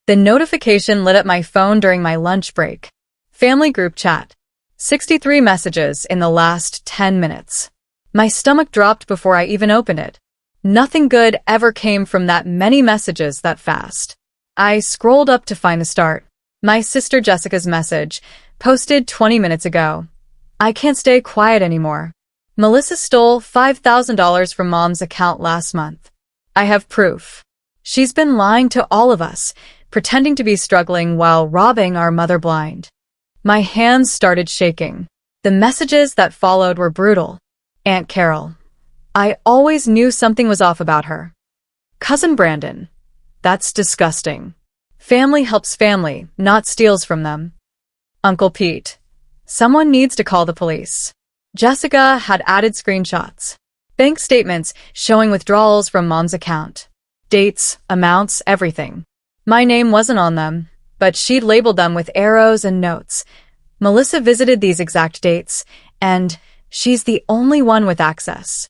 The notification lit up my phone during my lunch break. Family group chat. 63 messages in the last 10 minutes. My stomach dropped before I even opened it. Nothing good ever came from that many messages that fast. I scrolled up to find the start. My sister Jessica's message, posted 20 minutes ago. I can't stay quiet anymore. Melissa stole $5,000 from Mom's account last month. I have proof. She's been lying to all of us, pretending to be struggling while robbing our mother blind. My hands started shaking. The messages that followed were brutal. Aunt Carol. I always knew something was off about her. Cousin Brandon. That's disgusting. Family helps family, not steals from them. Uncle Pete. Someone needs to call the police. Jessica had added screenshots. Bank statements showing withdrawals from Mom's account. Dates, amounts, everything. My name wasn't on them, but she'd labeled them with arrows and notes. Melissa visited these exact dates, and she's the only one with access.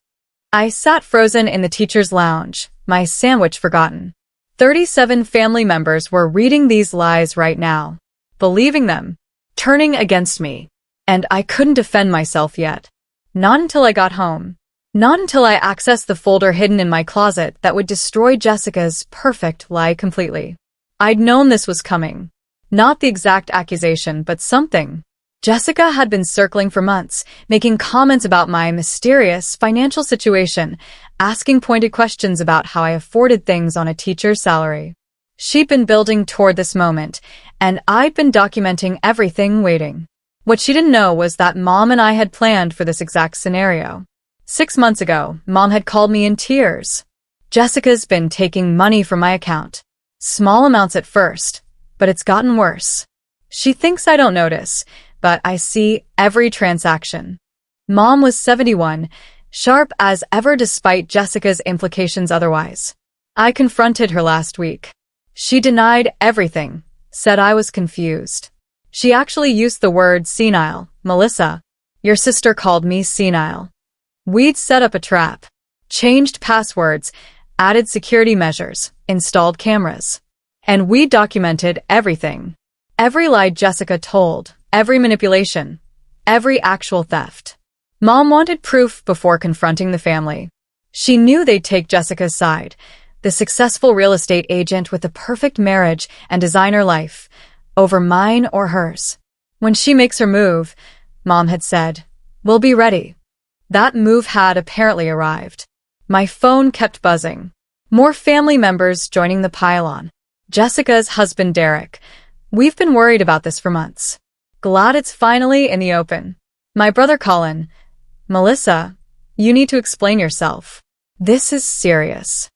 I sat frozen in the teacher's lounge, my sandwich forgotten. 37 family members were reading these lies right now, believing them, turning against me. And I couldn't defend myself yet. Not until I got home. Not until I accessed the folder hidden in my closet that would destroy Jessica's perfect lie completely. I'd known this was coming. Not the exact accusation, but something. Jessica had been circling for months, making comments about my mysterious financial situation, asking pointed questions about how I afforded things on a teacher's salary. She'd been building toward this moment, and I'd been documenting everything waiting. What she didn't know was that Mom and I had planned for this exact scenario. 6 months ago, Mom had called me in tears. Jessica's been taking money from my account. Small amounts at first, but it's gotten worse. She thinks I don't notice, but I see every transaction. Mom was 71, sharp as ever despite Jessica's implications otherwise. I confronted her last week. She denied everything, said I was confused. She actually used the word senile. Melissa, your sister called me senile. We'd set up a trap, changed passwords, added security measures, installed cameras. And we documented everything. Every lie Jessica told, every manipulation, every actual theft. Mom wanted proof before confronting the family. She knew they'd take Jessica's side, the successful real estate agent with the perfect marriage and designer life, over mine or hers. When she makes her move, Mom had said, we'll be ready. That move had apparently arrived. My phone kept buzzing. More family members joining the pile-on. Jessica's husband Derek. We've been worried about this for months. Glad it's finally in the open. My brother Colin. Melissa, you need to explain yourself. This is serious.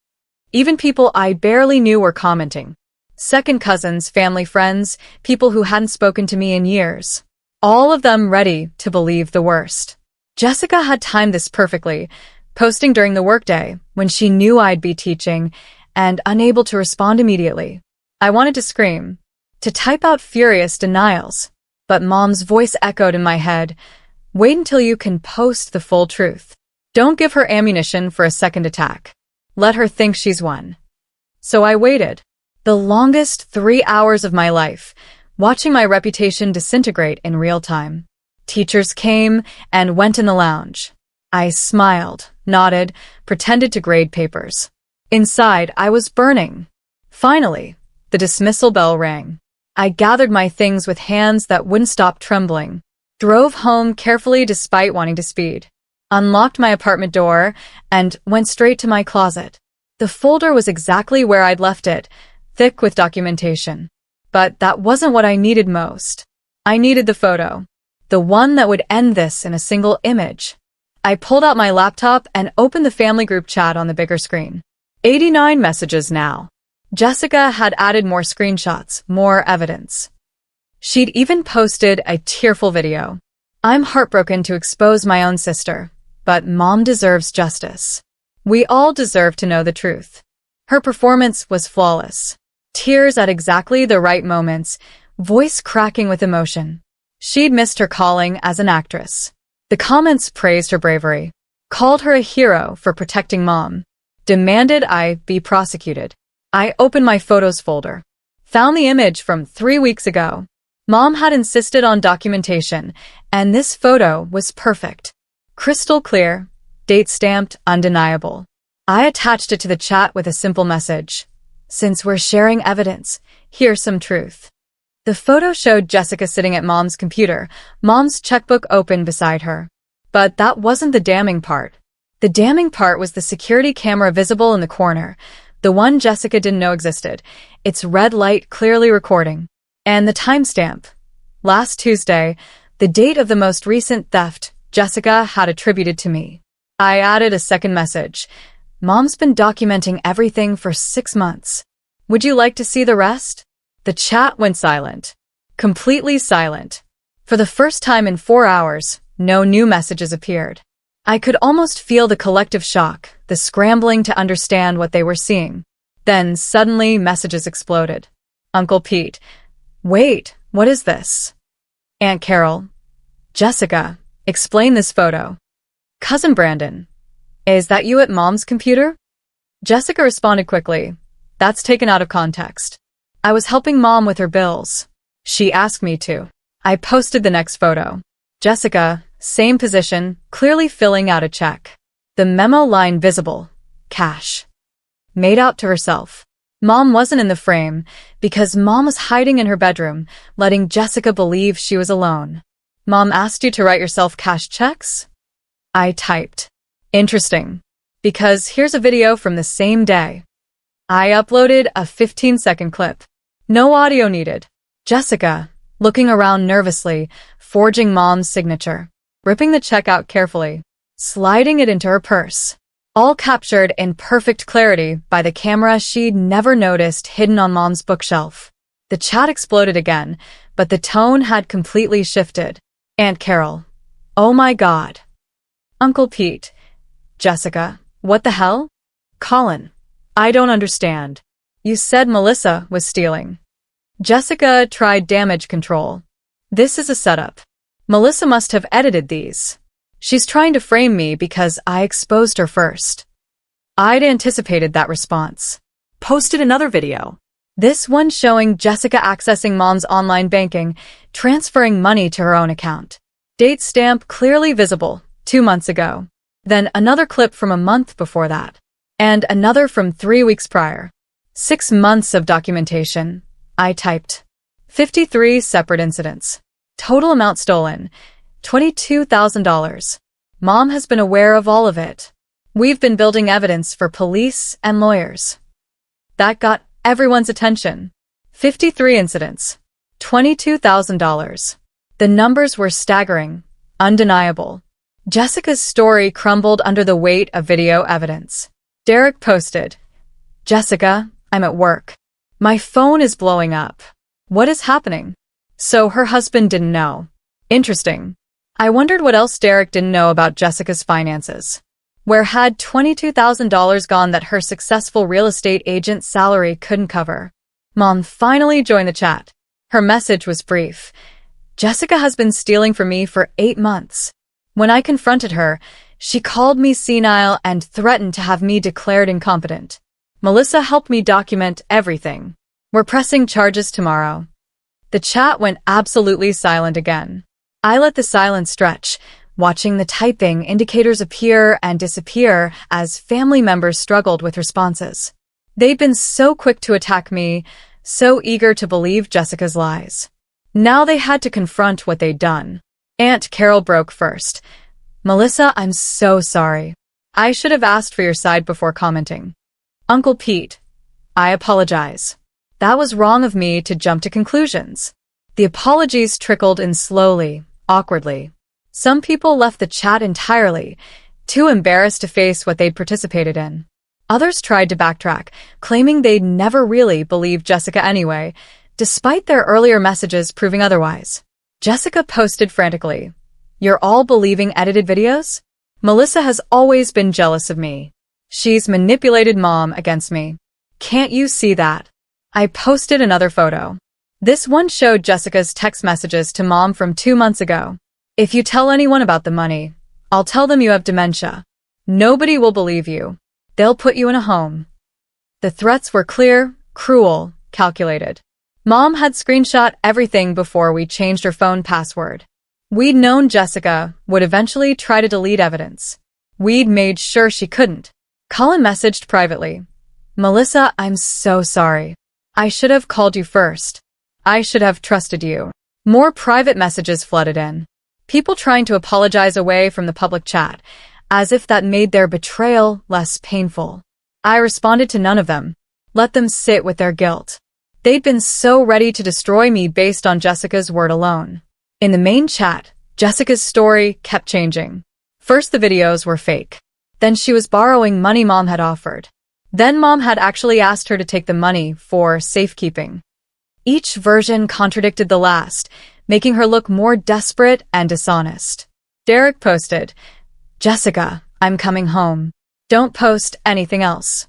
Even people I barely knew were commenting. Second cousins, family friends, people who hadn't spoken to me in years. All of them ready to believe the worst. Jessica had timed this perfectly, posting during the workday when she knew I'd be teaching and unable to respond immediately. I wanted to scream, to type out furious denials, but Mom's voice echoed in my head, wait until you can post the full truth. Don't give her ammunition for a second attack. Let her think she's won. So I waited. The longest 3 hours of my life, watching my reputation disintegrate in real time. Teachers came and went in the lounge. I smiled, nodded, pretended to grade papers. Inside, I was burning. Finally, the dismissal bell rang. I gathered my things with hands that wouldn't stop trembling, drove home carefully despite wanting to speed, unlocked my apartment door, and went straight to my closet. The folder was exactly where I'd left it, thick with documentation. But that wasn't what I needed most. I needed the photo. The one that would end this in a single image. I pulled out my laptop and opened the family group chat on the bigger screen. 89 messages now. Jessica had added more screenshots, more evidence. She'd even posted a tearful video. I'm heartbroken to expose my own sister, but Mom deserves justice. We all deserve to know the truth. Her performance was flawless. Tears at exactly the right moments, voice cracking with emotion. She'd missed her calling as an actress. The comments praised her bravery, called her a hero for protecting Mom, demanded I be prosecuted. I opened my photos folder. Found the image from 3 weeks ago. Mom had insisted on documentation, and this photo was perfect. Crystal clear, date stamped, undeniable. I attached it to the chat with a simple message. Since we're sharing evidence, here's some truth. The photo showed Jessica sitting at Mom's computer, Mom's checkbook open beside her. But that wasn't the damning part. The damning part was the security camera visible in the corner, the one Jessica didn't know existed, its red light clearly recording. And the timestamp. Last Tuesday, the date of the most recent theft Jessica had attributed to me. I added a second message. Mom's been documenting everything for 6 months. Would you like to see the rest? The chat went silent. Completely silent. For the first time in 4 hours, no new messages appeared. I could almost feel the collective shock, the scrambling to understand what they were seeing. Then, suddenly, messages exploded. Uncle Pete. Wait, what is this? Aunt Carol. Jessica. Explain this photo. Cousin Brandon. Is that you at Mom's computer? Jessica responded quickly. That's taken out of context. I was helping Mom with her bills. She asked me to. I posted the next photo. Jessica, same position, clearly filling out a check. The memo line visible. Cash. Made out to herself. Mom wasn't in the frame because Mom was hiding in her bedroom, letting Jessica believe she was alone. Mom asked you to write yourself cash checks? I typed. Interesting. Because here's a video from the same day. I uploaded a 15-second clip. No audio needed. Jessica, looking around nervously, forging Mom's signature, ripping the check out carefully, sliding it into her purse. All captured in perfect clarity by the camera she'd never noticed hidden on Mom's bookshelf. The chat exploded again, but the tone had completely shifted. Aunt Carol. Oh my God. Uncle Pete. Jessica. What the hell? Colin. I don't understand. You said Melissa was stealing. Jessica tried damage control. This is a setup. Melissa must have edited these. She's trying to frame me because I exposed her first. I'd anticipated that response. Posted another video. This one showing Jessica accessing Mom's online banking, transferring money to her own account. Date stamp clearly visible, 2 months ago. Then another clip from a month before that. And another from 3 weeks prior. 6 months of documentation. I typed. 53 separate incidents. Total amount stolen. $22,000. Mom has been aware of all of it. We've been building evidence for police and lawyers. That got everyone's attention. 53 incidents. $22,000. The numbers were staggering, undeniable. Jessica's story crumbled under the weight of video evidence. Derek posted, Jessica, I'm at work. My phone is blowing up. What is happening? So her husband didn't know. Interesting. I wondered what else Derek didn't know about Jessica's finances. Where had $22,000 gone that her successful real estate agent's salary couldn't cover? Mom finally joined the chat. Her message was brief. Jessica has been stealing from me for 8 months. When I confronted her, she called me senile and threatened to have me declared incompetent. Melissa helped me document everything. We're pressing charges tomorrow. The chat went absolutely silent again. I let the silence stretch, watching the typing indicators appear and disappear as family members struggled with responses. They'd been so quick to attack me, so eager to believe Jessica's lies. Now they had to confront what they'd done. Aunt Carol broke first. Melissa, I'm so sorry. I should have asked for your side before commenting. Uncle Pete, I apologize. That was wrong of me to jump to conclusions. The apologies trickled in slowly, awkwardly. Some people left the chat entirely, too embarrassed to face what they'd participated in. Others tried to backtrack, claiming they'd never really believed Jessica anyway, despite their earlier messages proving otherwise. Jessica posted frantically, You're all believing edited videos? Melissa has always been jealous of me. She's manipulated Mom against me. Can't you see that? I posted another photo. This one showed Jessica's text messages to Mom from 2 months ago. If you tell anyone about the money, I'll tell them you have dementia. Nobody will believe you. They'll put you in a home. The threats were clear, cruel, calculated. Mom had screenshot everything before we changed her phone password. We'd known Jessica would eventually try to delete evidence. We'd made sure she couldn't. Colin messaged privately. Melissa, I'm so sorry. I should have called you first. I should have trusted you. More private messages flooded in. People trying to apologize away from the public chat, as if that made their betrayal less painful. I responded to none of them. Let them sit with their guilt. They'd been so ready to destroy me based on Jessica's word alone. In the main chat, Jessica's story kept changing. First, the videos were fake. Then she was borrowing money Mom had offered. Then Mom had actually asked her to take the money for safekeeping. Each version contradicted the last, making her look more desperate and dishonest. Derek posted, Jessica, I'm coming home. Don't post anything else.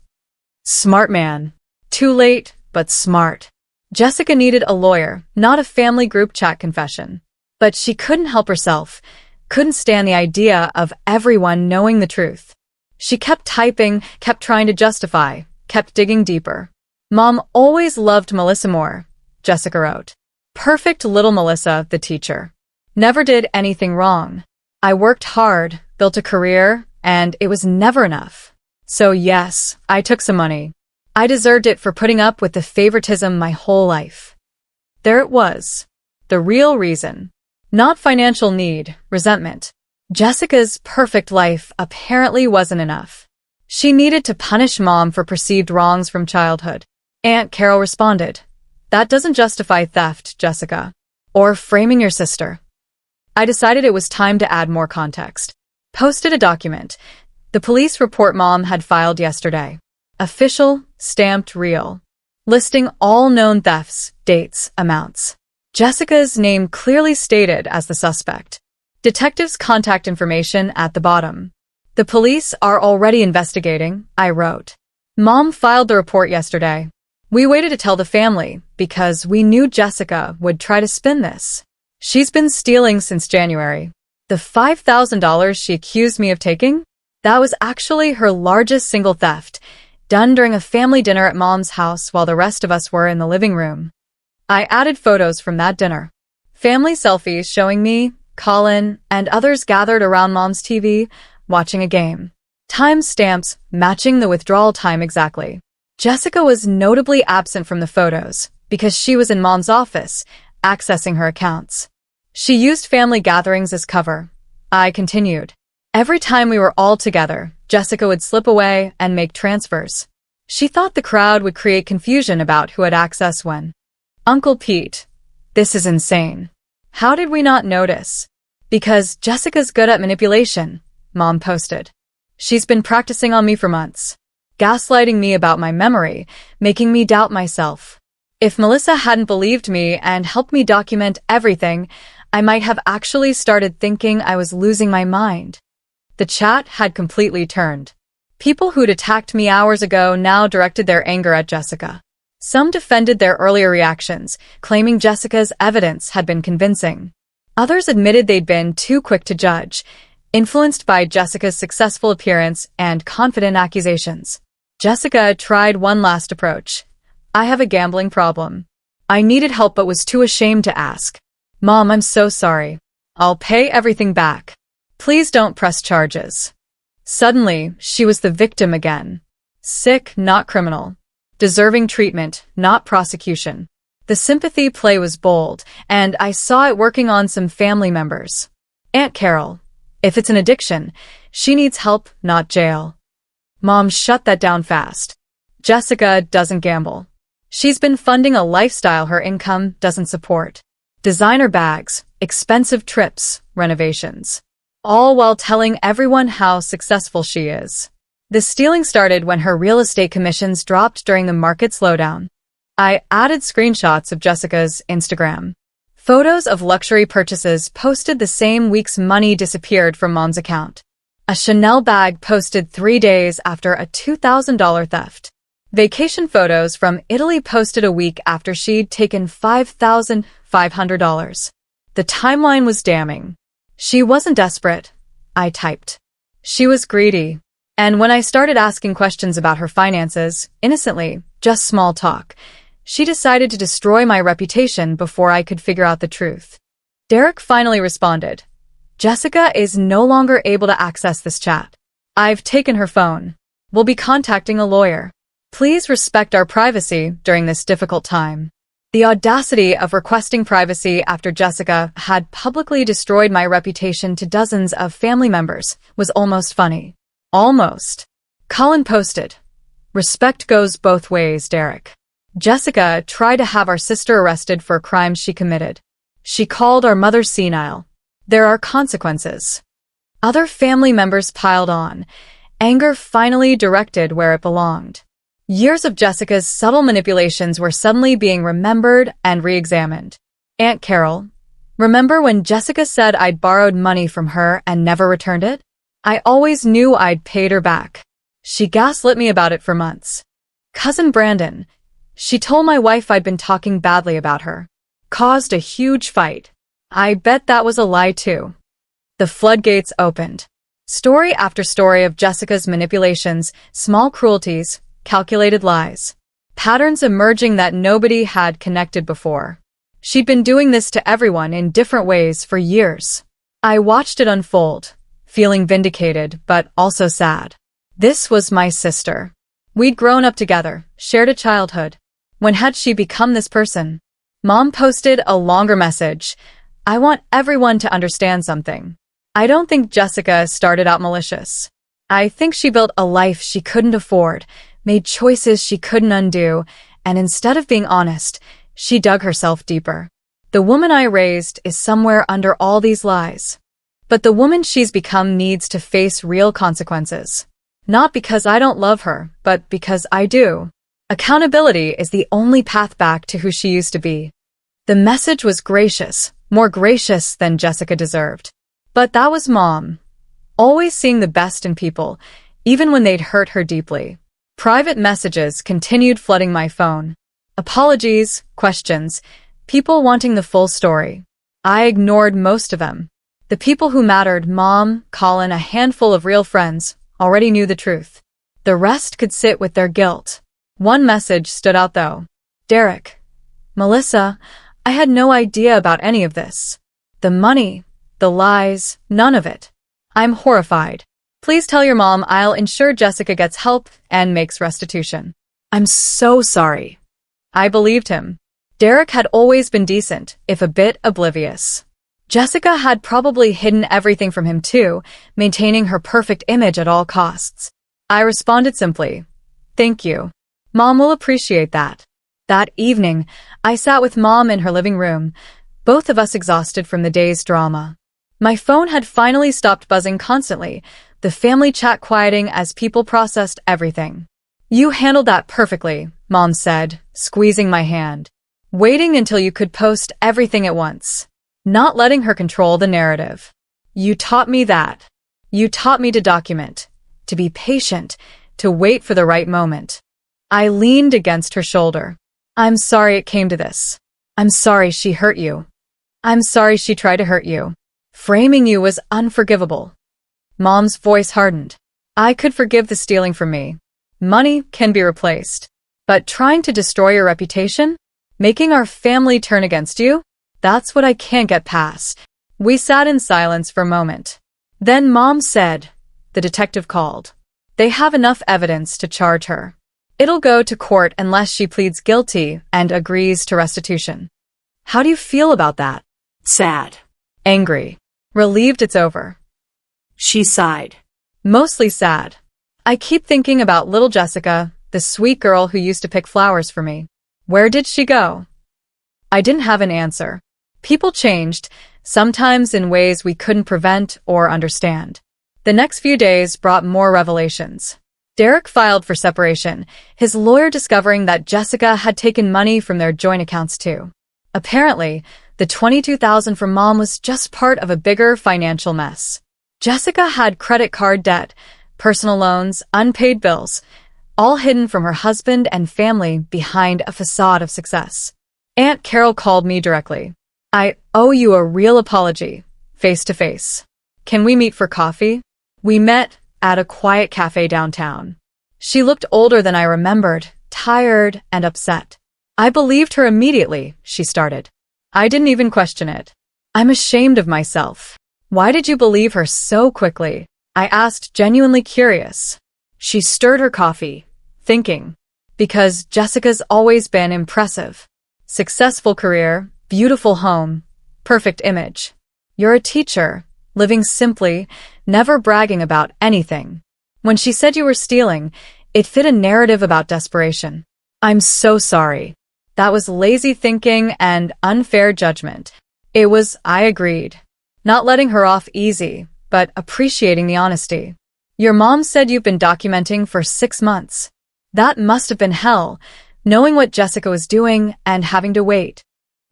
Smart man. Too late, but smart. Jessica needed a lawyer, not a family group chat confession. But she couldn't help herself, couldn't stand the idea of everyone knowing the truth. She kept typing, kept trying to justify, kept digging deeper. Mom always loved Melissa more, Jessica wrote. Perfect little Melissa, the teacher. Never did anything wrong. I worked hard, built a career, and it was never enough. So yes, I took some money. I deserved it for putting up with the favoritism my whole life. There it was. The real reason. Not financial need, resentment. Jessica's perfect life apparently wasn't enough. She needed to punish Mom for perceived wrongs from childhood. Aunt Carol responded, That doesn't justify theft, Jessica. Or framing your sister. I decided it was time to add more context. Posted a document. The police report Mom had filed yesterday. Official, stamped real. Listing all known thefts, dates, amounts. Jessica's name clearly stated as the suspect. Detectives' contact information at the bottom. The police are already investigating, I wrote. Mom filed the report yesterday. We waited to tell the family because we knew Jessica would try to spin this. She's been stealing since January. The $5,000 she accused me of taking? That was actually her largest single theft, done during a family dinner at Mom's house while the rest of us were in the living room. I added photos from that dinner. Family selfies showing me, Colin, and others gathered around Mom's TV, watching a game. Time stamps matching the withdrawal time exactly. Jessica was notably absent from the photos because she was in Mom's office, accessing her accounts. She used family gatherings as cover. I continued. Every time we were all together, Jessica would slip away and make transfers. She thought the crowd would create confusion about who had access when. Uncle Pete, this is insane. How did we not notice? Because Jessica's good at manipulation, Mom posted. She's been practicing on me for months. Gaslighting me about my memory, making me doubt myself. If Melissa hadn't believed me and helped me document everything, I might have actually started thinking I was losing my mind. The chat had completely turned. People who'd attacked me hours ago now directed their anger at Jessica. Some defended their earlier reactions, claiming Jessica's evidence had been convincing. Others admitted they'd been too quick to judge, influenced by Jessica's successful appearance and confident accusations. Jessica tried one last approach. I have a gambling problem. I needed help but was too ashamed to ask. Mom, I'm so sorry. I'll pay everything back. Please don't press charges. Suddenly, she was the victim again. Sick, not criminal. Deserving treatment, not prosecution. The sympathy play was bold, and I saw it working on some family members. Aunt Carol, if it's an addiction, she needs help, not jail. Mom shut that down fast. Jessica doesn't gamble. She's been funding a lifestyle her income doesn't support. Designer bags, expensive trips, renovations. All while telling everyone how successful she is. The stealing started when her real estate commissions dropped during the market slowdown. I added screenshots of Jessica's Instagram. Photos of luxury purchases posted the same week's money disappeared from Mom's account. A Chanel bag posted 3 days after a $2,000 theft. Vacation photos from Italy posted a week after she'd taken $5,500. The timeline was damning. She wasn't desperate, I typed. She was greedy. And when I started asking questions about her finances, innocently, just small talk, She decided to destroy my reputation before I could figure out the truth. Derek finally responded. Jessica is no longer able to access this chat. I've taken her phone. We'll be contacting a lawyer. Please respect our privacy during this difficult time. The audacity of requesting privacy after Jessica had publicly destroyed my reputation to dozens of family members was almost funny. Almost. Colin posted, "Respect goes both ways, Derek. Jessica tried to have our sister arrested for crimes she committed. She called our mother senile. There are consequences." Other family members piled on, anger finally directed where it belonged. Years of Jessica's subtle manipulations were suddenly being remembered and re-examined. Aunt Carol, remember when Jessica said I'd borrowed money from her and never returned it? I always knew I'd paid her back. She gaslit me about it for months. Cousin Brandon, she told my wife I'd been talking badly about her. Caused a huge fight. I bet that was a lie too. The floodgates opened. Story after story of Jessica's manipulations, small cruelties, calculated lies. Patterns emerging that nobody had connected before. She'd been doing this to everyone in different ways for years. I watched it unfold, feeling vindicated but also sad. This was my sister. We'd grown up together, shared a childhood. When had she become this person? Mom posted a longer message. I want everyone to understand something. I don't think Jessica started out malicious. I think she built a life she couldn't afford, made choices she couldn't undo, and instead of being honest, she dug herself deeper. The woman I raised is somewhere under all these lies. But the woman she's become needs to face real consequences. Not because I don't love her, but because I do. Accountability is the only path back to who she used to be. The message was gracious, more gracious than Jessica deserved. But that was Mom. Always seeing the best in people, even when they'd hurt her deeply. Private messages continued flooding my phone. Apologies, questions, people wanting the full story. I ignored most of them. The people who mattered, Mom, Colin, a handful of real friends, already knew the truth. The rest could sit with their guilt. One message stood out though. Derek. Melissa, I had no idea about any of this. The money, the lies, none of it. I'm horrified. Please tell your mom I'll ensure Jessica gets help and makes restitution. I'm so sorry. I believed him. Derek had always been decent, if a bit oblivious. Jessica had probably hidden everything from him too, maintaining her perfect image at all costs. I responded simply, "Thank you. Mom will appreciate that." That evening, I sat with Mom in her living room, both of us exhausted from the day's drama. My phone had finally stopped buzzing constantly, the family chat quieting as people processed everything. You handled that perfectly, Mom said, squeezing my hand. Waiting until you could post everything at once. Not letting her control the narrative. You taught me that. You taught me to document, to be patient, to wait for the right moment. I leaned against her shoulder. I'm sorry it came to this. I'm sorry she hurt you. I'm sorry she tried to hurt you. Framing you was unforgivable. Mom's voice hardened. I could forgive the stealing from me. Money can be replaced. But trying to destroy your reputation? Making our family turn against you? That's what I can't get past. We sat in silence for a moment. Then Mom said, the detective called. They have enough evidence to charge her. It'll go to court unless she pleads guilty and agrees to restitution. How do you feel about that? Sad. Angry. Relieved it's over. She sighed. Mostly sad. I keep thinking about little Jessica, the sweet girl who used to pick flowers for me. Where did she go? I didn't have an answer. People changed, sometimes in ways we couldn't prevent or understand. The next few days brought more revelations. Derek filed for separation, his lawyer discovering that Jessica had taken money from their joint accounts too. Apparently, the $22,000 from Mom was just part of a bigger financial mess. Jessica had credit card debt, personal loans, unpaid bills, all hidden from her husband and family behind a facade of success. Aunt Carol called me directly. I owe you a real apology, face to face. Can we meet for coffee? We met at a quiet cafe downtown. She looked older than I remembered, tired and upset. I believed her immediately, she started. I didn't even question it. I'm ashamed of myself. Why did you believe her so quickly? I asked, genuinely curious. She stirred her coffee, thinking. Because Jessica's always been impressive. Successful career, beautiful home, perfect image. You're a teacher, living simply, never bragging about anything. When she said you were stealing, it fit a narrative about desperation. I'm so sorry. That was lazy thinking and unfair judgment. I agreed. Not letting her off easy, but appreciating the honesty. Your mom said you've been documenting for 6 months. That must have been hell, knowing what Jessica was doing and having to wait.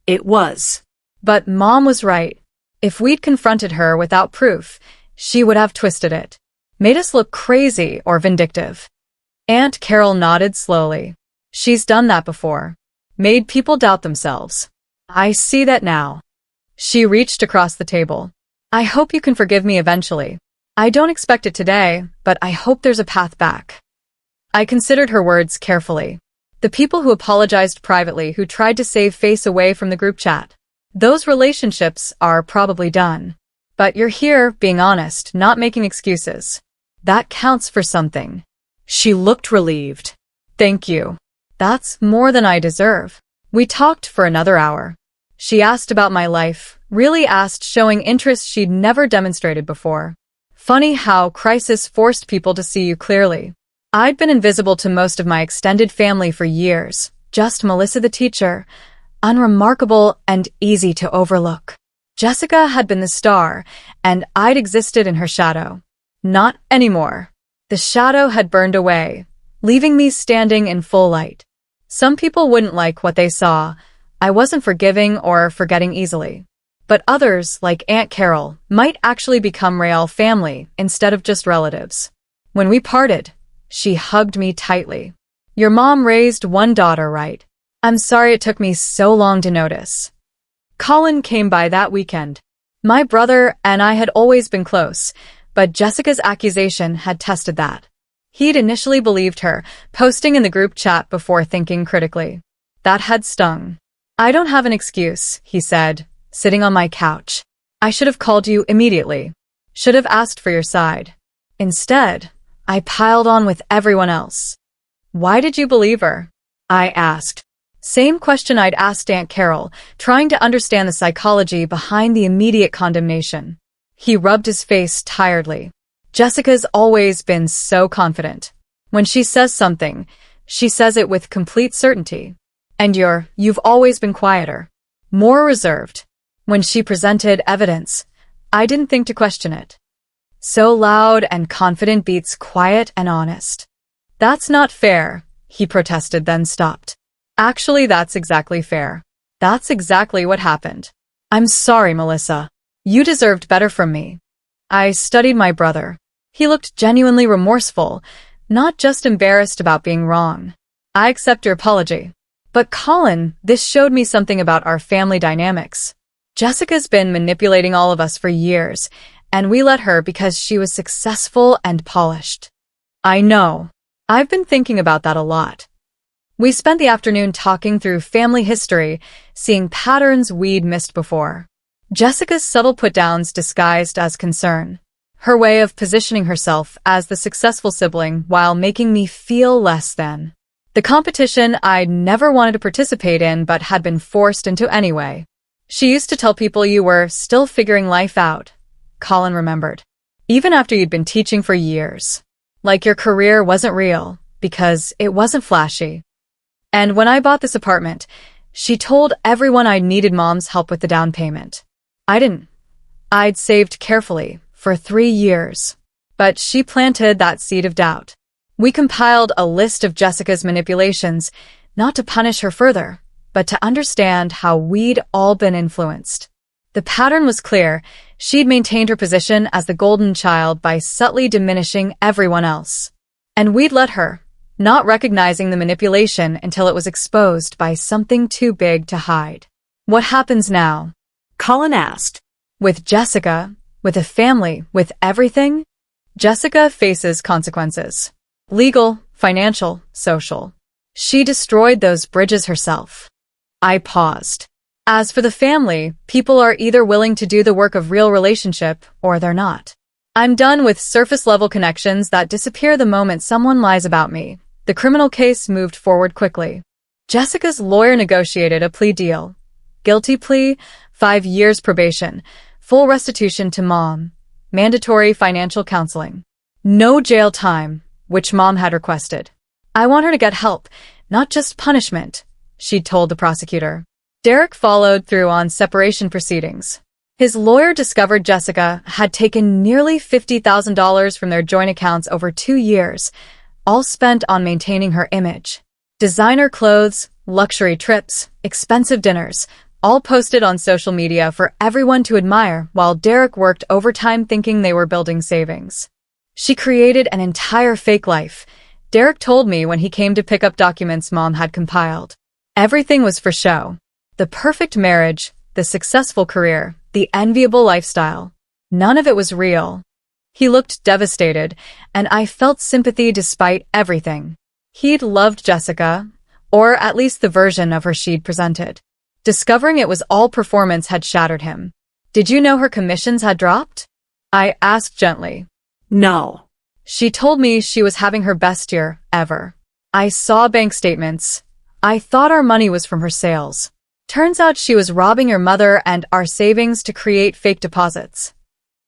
It was. But Mom was right. If we'd confronted her without proof, she would have twisted it. Made us look crazy or vindictive. Aunt Carol nodded slowly. She's done that before. Made people doubt themselves. I see that now. She reached across the table. I hope you can forgive me eventually. I don't expect it today, but I hope there's a path back. I considered her words carefully. The people who apologized privately, who tried to save face away from the group chat. Those relationships are probably done. But you're here, being honest, not making excuses. That counts for something. She looked relieved. Thank you. That's more than I deserve. We talked for another hour. She asked about my life, really asked, showing interest she'd never demonstrated before. Funny how crisis forced people to see you clearly. I'd been invisible to most of my extended family for years, just Melissa the teacher, unremarkable and easy to overlook. Jessica had been the star, and I'd existed in her shadow. Not anymore. The shadow had burned away, leaving me standing in full light. Some people wouldn't like what they saw. I wasn't forgiving or forgetting easily. But others, like Aunt Carol, might actually become real family instead of just relatives. When we parted, she hugged me tightly. Your mom raised one daughter, right? I'm sorry it took me so long to notice. Colin came by that weekend. My brother and I had always been close, but Jessica's accusation had tested that. He'd initially believed her, posting in the group chat before thinking critically. That had stung. I don't have an excuse, he said, sitting on my couch. I should have called you immediately. Should have asked for your side. Instead, I piled on with everyone else. Why did you believe her? I asked. Same question I'd asked Aunt Carol, trying to understand the psychology behind the immediate condemnation. He rubbed his face tiredly. Jessica's always been so confident. When she says something, she says it with complete certainty. And you've always been quieter, more reserved. When she presented evidence, I didn't think to question it. So loud and confident beats quiet and honest. That's not fair, he protested, then stopped. Actually, that's exactly fair. That's exactly what happened. I'm sorry, Melissa. You deserved better from me. I studied my brother. He looked genuinely remorseful, not just embarrassed about being wrong. I accept your apology. But Colin, this showed me something about our family dynamics. Jessica's been manipulating all of us for years, and we let her because she was successful and polished. I know. I've been thinking about that a lot. We spent the afternoon talking through family history, seeing patterns we'd missed before. Jessica's subtle put-downs disguised as concern. Her way of positioning herself as the successful sibling while making me feel less than. The competition I'd never wanted to participate in but had been forced into anyway. She used to tell people you were still figuring life out, Colin remembered. Even after you'd been teaching for years. Like your career wasn't real, because it wasn't flashy. And when I bought this apartment, she told everyone I needed Mom's help with the down payment. I didn't. I'd saved carefully for 3 years. But she planted that seed of doubt. We compiled a list of Jessica's manipulations, not to punish her further, but to understand how we'd all been influenced. The pattern was clear. She'd maintained her position as the golden child by subtly diminishing everyone else. And we'd let her, not recognizing the manipulation until it was exposed by something too big to hide. What happens now? Colin asked. With Jessica, with a family, with everything? Jessica faces consequences. Legal, financial, social. She destroyed those bridges herself. I paused. As for the family, people are either willing to do the work of real relationship or they're not. I'm done with surface-level connections that disappear the moment someone lies about me. The criminal case moved forward quickly. Jessica's lawyer negotiated a plea deal. Guilty plea, 5 years probation, full restitution to mom, mandatory financial counseling. No jail time, which mom had requested. I want her to get help, not just punishment, she told the prosecutor. Derek followed through on separation proceedings. His lawyer discovered Jessica had taken nearly $50,000 from their joint accounts over 2 years, all spent on maintaining her image. Designer clothes, luxury trips, expensive dinners, all posted on social media for everyone to admire while Derek worked overtime thinking they were building savings. She created an entire fake life, Derek told me when he came to pick up documents mom had compiled. Everything was for show. The perfect marriage, the successful career, the enviable lifestyle. None of it was real. He looked devastated, and I felt sympathy despite everything. He'd loved Jessica, or at least the version of her she'd presented. Discovering it was all performance had shattered him. Did you know her commissions had dropped? I asked gently. No. She told me she was having her best year ever. I saw bank statements. I thought our money was from her sales. Turns out she was robbing your mother and our savings to create fake deposits.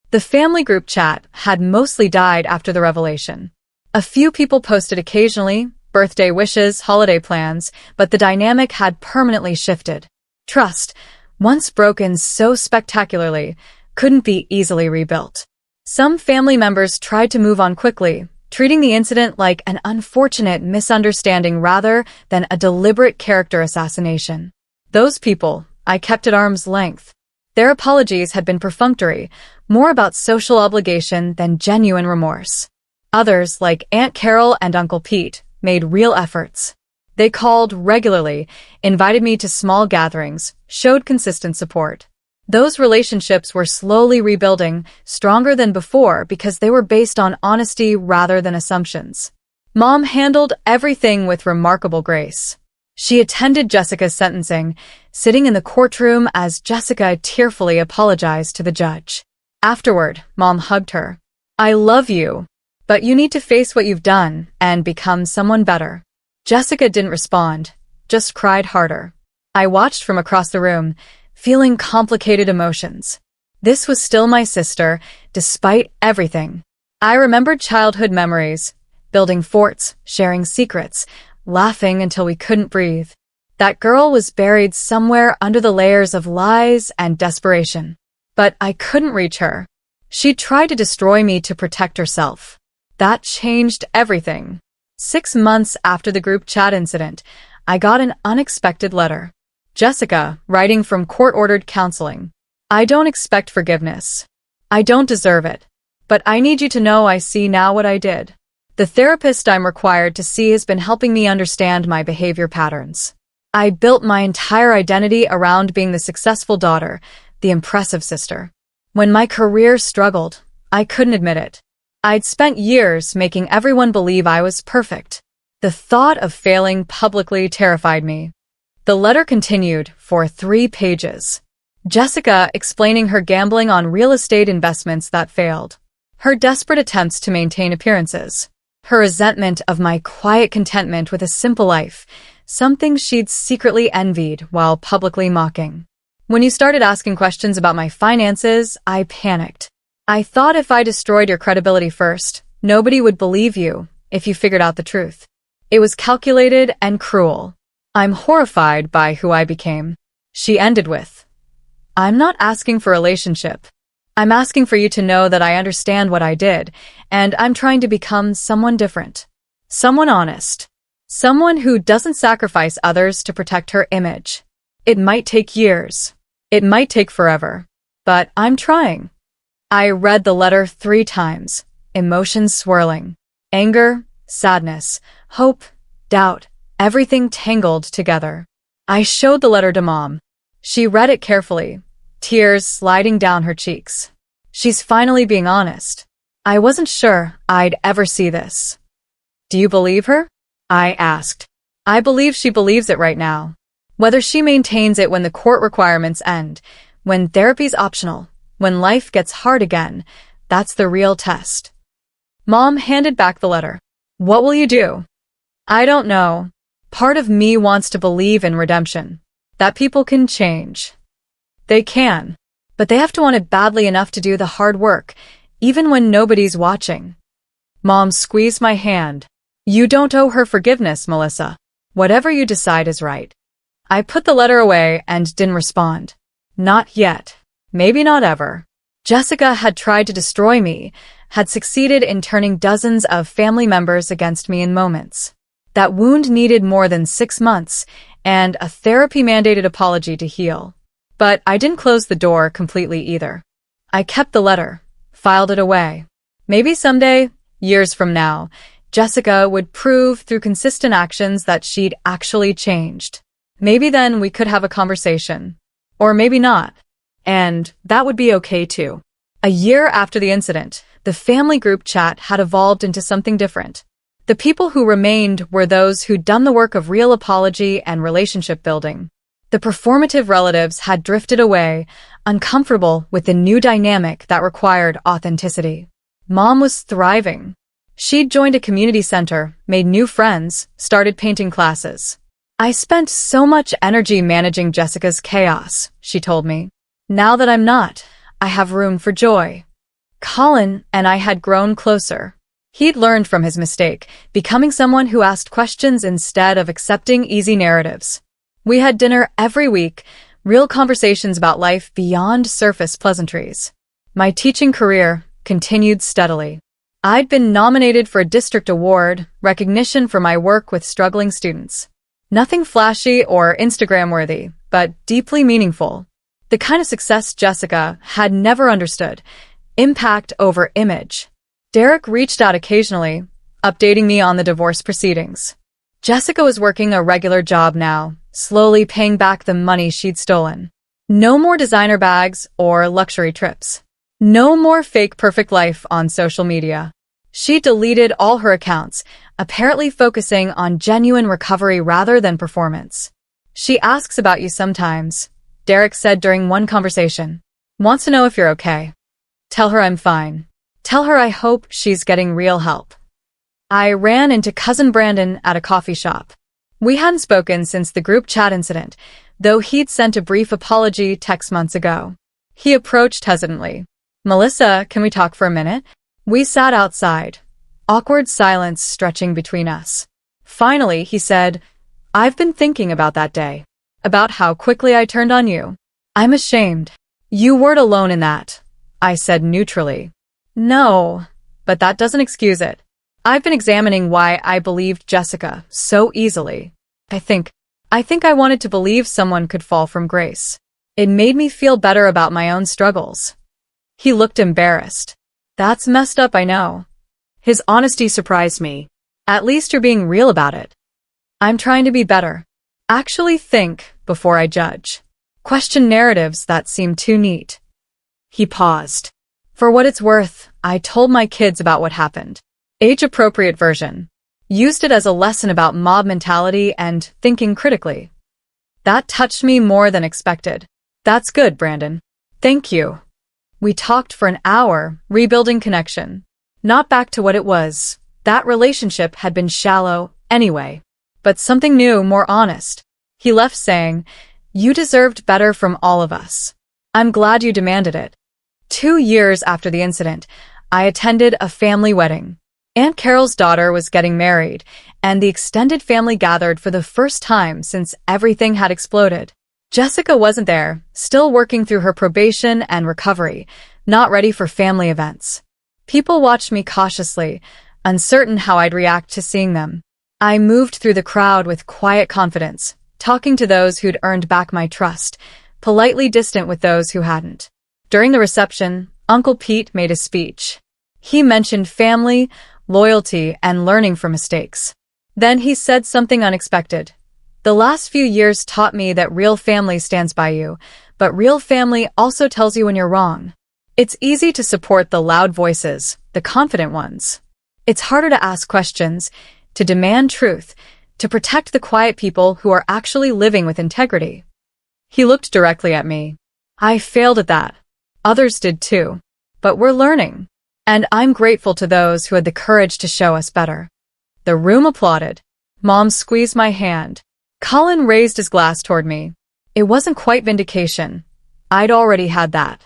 The family group chat had mostly died after the revelation. A few people posted occasionally, birthday wishes, holiday plans, but the dynamic had permanently shifted. Trust, once broken so spectacularly, couldn't be easily rebuilt. Some family members tried to move on quickly, treating the incident like an unfortunate misunderstanding rather than a deliberate character assassination. Those people, I kept at arm's length. Their apologies had been perfunctory, more about social obligation than genuine remorse. Others, like Aunt Carol and Uncle Pete, made real efforts. They called regularly, invited me to small gatherings, showed consistent support. Those relationships were slowly rebuilding, stronger than before because they were based on honesty rather than assumptions. Mom handled everything with remarkable grace. She attended Jessica's sentencing, sitting in the courtroom as Jessica tearfully apologized to the judge. Afterward, Mom hugged her. I love you, but you need to face what you've done and become someone better. Jessica didn't respond, just cried harder. I watched from across the room, feeling complicated emotions. This was still my sister, despite everything. I remembered childhood memories, building forts, sharing secrets, laughing until we couldn't breathe. That girl was buried somewhere under the layers of lies and desperation. But I couldn't reach her. She tried to destroy me to protect herself. That changed everything. 6 months after the group chat incident, I got an unexpected letter. Jessica, writing from court-ordered counseling. I don't expect forgiveness. I don't deserve it. But I need you to know I see now what I did. The therapist I'm required to see has been helping me understand my behavior patterns. I built my entire identity around being the successful daughter, the impressive sister. When my career struggled, I couldn't admit it. I'd spent years making everyone believe I was perfect. The thought of failing publicly terrified me. The letter continued for 3 pages. Jessica explaining her gambling on real estate investments that failed. Her desperate attempts to maintain appearances. Her resentment of my quiet contentment with a simple life, something she'd secretly envied while publicly mocking. When you started asking questions about my finances, I panicked. I thought if I destroyed your credibility first, nobody would believe you if you figured out the truth. It was calculated and cruel. I'm horrified by who I became. She ended with, I'm not asking for a relationship. I'm asking for you to know that I understand what I did, and I'm trying to become someone different. Someone honest. Someone who doesn't sacrifice others to protect her image. It might take years. It might take forever. But I'm trying. I read the letter 3 times, emotions swirling. Anger, sadness, hope, doubt, everything tangled together. I showed the letter to Mom. She read it carefully, tears sliding down her cheeks. She's finally being honest. I wasn't sure I'd ever see this. Do you believe her? I asked. I believe she believes it right now. Whether she maintains it when the court requirements end, when therapy's optional, when life gets hard again, that's the real test. Mom handed back the letter. What will you do? I don't know. Part of me wants to believe in redemption. That people can change. They can. But they have to want it badly enough to do the hard work, even when nobody's watching. Mom squeezed my hand. You don't owe her forgiveness, Melissa. Whatever you decide is right. I put the letter away and didn't respond. Not yet. Maybe not ever. Jessica had tried to destroy me, had succeeded in turning dozens of family members against me in moments. That wound needed more than 6 months and a therapy-mandated apology to heal. But I didn't close the door completely either. I kept the letter, filed it away. Maybe someday, years from now, Jessica would prove through consistent actions that she'd actually changed. Maybe then we could have a conversation. Or maybe not. And that would be okay too. A year after the incident, the family group chat had evolved into something different. The people who remained were those who'd done the work of real apology and relationship building. The performative relatives had drifted away, uncomfortable with the new dynamic that required authenticity. Mom was thriving. She'd joined a community center, made new friends, started painting classes. I spent so much energy managing Jessica's chaos, she told me. Now that I'm not, I have room for joy. Colin and I had grown closer. He'd learned from his mistake, becoming someone who asked questions instead of accepting easy narratives. We had dinner every week, real conversations about life beyond surface pleasantries. My teaching career continued steadily. I'd been nominated for a district award, recognition for my work with struggling students. Nothing flashy or Instagram-worthy, but deeply meaningful. The kind of success Jessica had never understood. Impact over image. Derek reached out occasionally, updating me on the divorce proceedings. Jessica was working a regular job now, slowly paying back the money she'd stolen. No more designer bags or luxury trips. No more fake perfect life on social media. She deleted all her accounts, apparently focusing on genuine recovery rather than performance. She asks about you sometimes, Derek said during one conversation. Wants to know if you're okay. Tell her I'm fine. Tell her I hope she's getting real help. I ran into cousin Brandon at a coffee shop. We hadn't spoken since the group chat incident, though he'd sent a brief apology text months ago. He approached hesitantly. Melissa, can we talk for a minute? We sat outside, awkward silence stretching between us. Finally, he said, I've been thinking about that day, about how quickly I turned on you. I'm ashamed. You weren't alone in that, I said neutrally. No, but that doesn't excuse it. I've been examining why I believed Jessica so easily. I think I wanted to believe someone could fall from grace. It made me feel better about my own struggles. He looked embarrassed. That's messed up, I know. His honesty surprised me. At least you're being real about it. I'm trying to be better. Actually think before I judge. Question narratives that seem too neat. He paused. For what it's worth, I told my kids about what happened. Age-appropriate version. Used it as a lesson about mob mentality and thinking critically. That touched me more than expected. That's good, Brandon. Thank you. We talked for an hour, rebuilding connection. Not back to what it was. That relationship had been shallow anyway. But something new, more honest. He left saying, You deserved better from all of us. I'm glad you demanded it. 2 years after the incident, I attended a family wedding. Aunt Carol's daughter was getting married, and the extended family gathered for the first time since everything had exploded. Jessica wasn't there, still working through her probation and recovery, not ready for family events. People watched me cautiously, uncertain how I'd react to seeing them. I moved through the crowd with quiet confidence, talking to those who'd earned back my trust, politely distant with those who hadn't. During the reception, Uncle Pete made a speech. He mentioned family, loyalty, and learning from mistakes. Then he said something unexpected. The last few years taught me that real family stands by you, but real family also tells you when you're wrong. It's easy to support the loud voices, the confident ones. It's harder to ask questions, to demand truth, to protect the quiet people who are actually living with integrity. He looked directly at me. I failed at that. Others did too. But we're learning. And I'm grateful to those who had the courage to show us better. The room applauded. Mom squeezed my hand. Colin raised his glass toward me. It wasn't quite vindication. I'd already had that.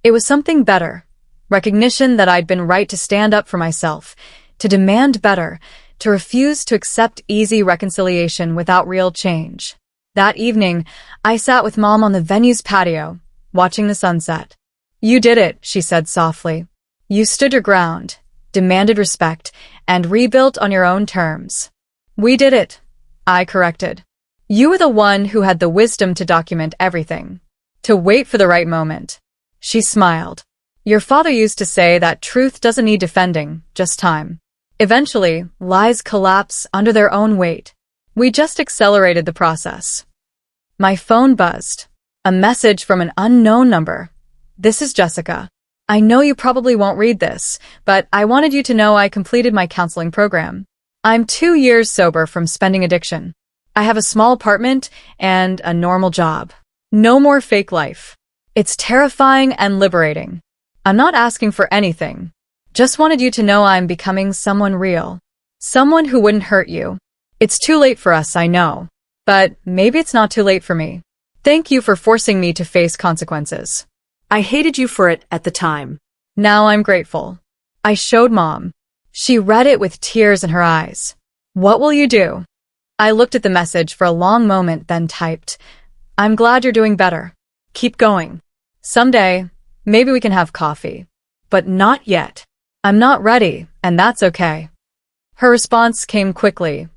It was something better. Recognition that I'd been right to stand up for myself, to demand better, to refuse to accept easy reconciliation without real change. That evening, I sat with Mom on the venue's patio, watching the sunset. You did it, she said softly. You stood your ground, demanded respect, and rebuilt on your own terms. We did it, I corrected. You were the one who had the wisdom to document everything, to wait for the right moment. She smiled. Your father used to say that truth doesn't need defending, just time. Eventually, lies collapse under their own weight. We just accelerated the process. My phone buzzed. A message from an unknown number. This is Jessica. I know you probably won't read this, but I wanted you to know I completed my counseling program. I'm 2 years sober from spending addiction. I have a small apartment and a normal job. No more fake life. It's terrifying and liberating. I'm not asking for anything. Just wanted you to know I'm becoming someone real. Someone who wouldn't hurt you. It's too late for us, I know. But maybe it's not too late for me. Thank you for forcing me to face consequences. I hated you for it at the time. Now I'm grateful. I showed Mom. She read it with tears in her eyes. What will you do? I looked at the message for a long moment, then typed, I'm glad you're doing better. Keep going. Someday, maybe we can have coffee. But not yet. I'm not ready, and that's okay. Her response came quickly.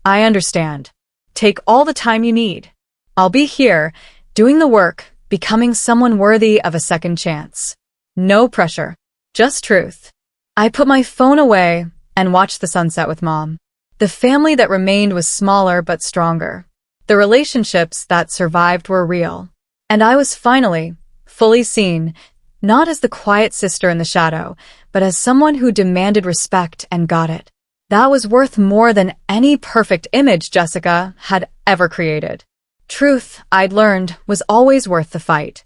I understand. Take all the time you need. I'll be here, doing the work, becoming someone worthy of a second chance. No pressure. Just truth. I put my phone away and watched the sunset with Mom. The family that remained was smaller but stronger. The relationships that survived were real. And I was finally, fully seen, not as the quiet sister in the shadow, but as someone who demanded respect and got it. That was worth more than any perfect image Jessica had ever created. Truth, I'd learned, was always worth the fight.